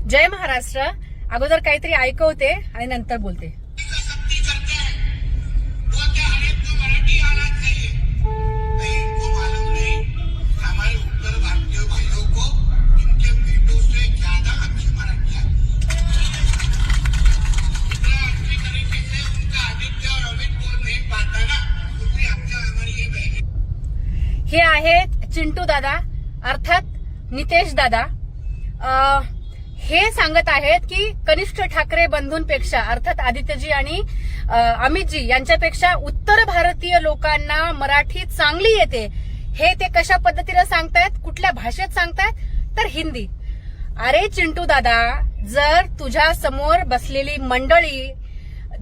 जय महाराष्ट्र. अगोदर काहीतरी ऐकवते आणि नंतर बोलते. हे आहेत चिंटू दादा अर्थात नितेश दादा. हे सांगत आहेत की कनिष्ठ ठाकरे बंधूंपेक्षा अर्थात आदित्यजी आणि अमितजी यांच्यापेक्षा उत्तर भारतीय लोकांना मराठी चांगली येते. हे ते कशा पद्धतीने सांगतायत, कुठल्या भाषेत सांगतायत, तर हिंदी. अरे चिंटू दादा, जर तुझ्या समोर बसलेली मंडळी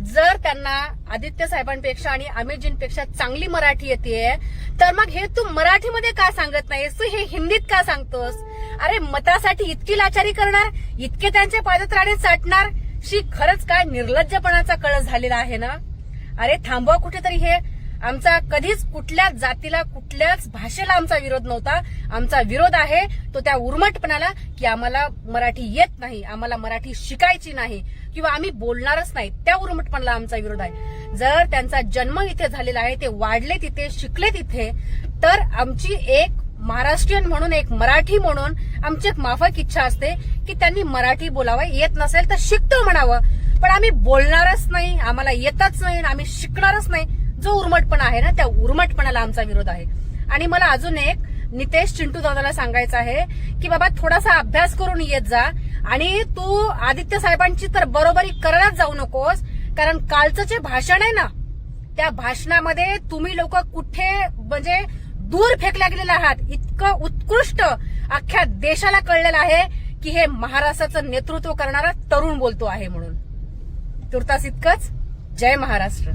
जर त्यांना आदित्य साहेबांपेक्षा आणि अमितजींपेक्षा चांगली मराठी येते, तर मग हे तू मराठीमध्ये का सांगत नाहीस, तू हे हिंदीत का सांगतोस? अरे मतासाठी इतकी लाचारी करणार, इतके त्यांचे पादत्राणे चाटणार, शी खरंच काय निर्लज्जपणाचा कळस झालेला आहे ना. अरे थांबवा कुठेतरी. हे आमचा कधीच कुठल्याच जातीला कुठल्याच भाषेला आमचा विरोध नव्हता. आमचा विरोध आहे तो त्या उर्मटपणाला की आम्हाला मराठी येत नाही, आम्हाला मराठी शिकायची नाही किंवा आम्ही बोलणारच नाही, त्या उर्मटपणाला आमचा विरोध आहे. जर त्यांचा जन्म इथे झालेला आहे, ते वाढले तिथे, शिकले तिथे, तर आमची एक महाराष्ट्रीयन म्हणून, एक मराठी म्हणून आमची एक माफक इच्छा असते की त्यांनी मराठी बोलावं. येत नसेल तर शिकतो म्हणावं, पण आम्ही बोलणारच नाही, आम्हाला येतच नाही, आम्ही शिकणारच नाही. जो उर्मटपणा आहे ना, त्या उर्मटपणाला आमचा विरोध आहे. आणि मला अजून एक नितेश चिंटू दादाला सांगायचं आहे की बाबा थोडासा अभ्यास करून येत जा आणि तू आदित्य साहेबांची तर बरोबरी करायलाच जाऊ नकोस. कारण कालचं जे भाषण आहे ना, त्या भाषणामध्ये तुम्ही लोक कुठे म्हणजे दूर फेकल्या गेलेले आहात. इतकं उत्कृष्ट अख्ख्या देशाला कळलेलं आहे की हे महाराष्ट्राचं नेतृत्व करणारा तरुण बोलतो आहे म्हणून. तुर्तास इतकंच. जय महाराष्ट्र.